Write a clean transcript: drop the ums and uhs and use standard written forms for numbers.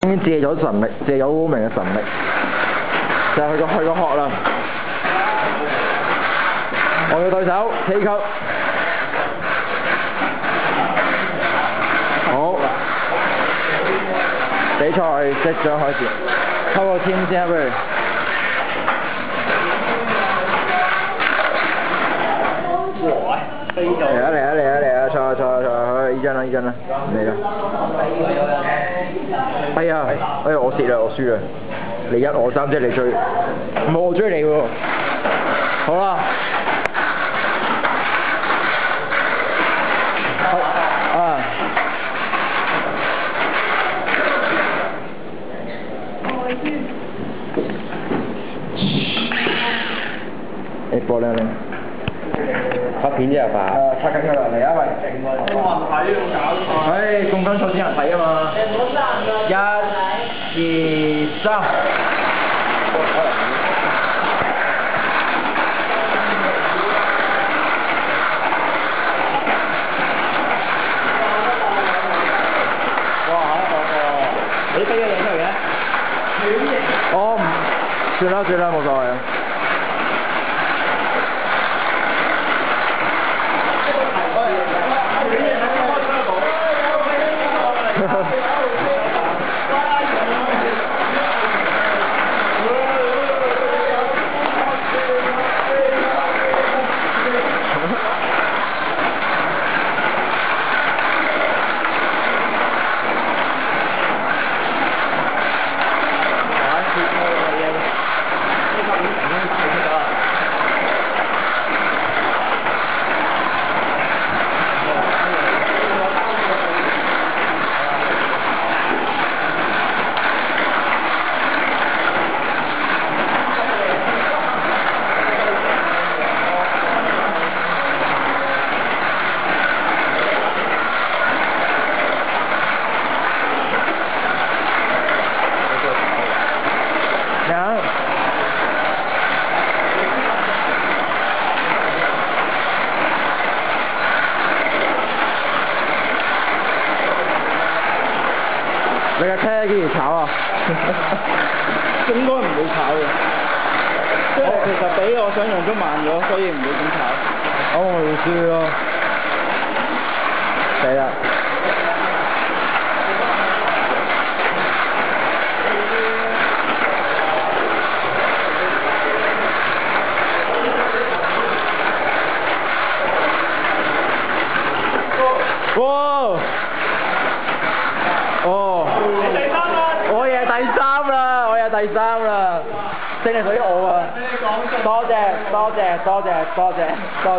已經借咗神力，借咗烏明嘅神力，就係去個殼啦。我嘅對手 K 級，好，比賽即將開始，抽個籤先啊，不如。嚟啊！坐，依張啦，嚟啦。哎呀，我蝕啦，我輸啦。你1我3，即係你追，唔係我追你喎。好啦。啊。你播靚。拍片啫係嘛？拍緊㗎啦，嚟啊喂！冇人睇喎，搞錯。唉，共分數先人睇啊嘛。1、2、3。哇！你飛咗影出嚟嘅？我唔算啦，冇所謂啊。你架車幾時炒啊？應該唔會炒嘅，即係其實比我想象中慢咗，所以唔會點炒。我會輸咯，死啦！哇！哦，我贏第三啦，勝利屬於我啊！多謝。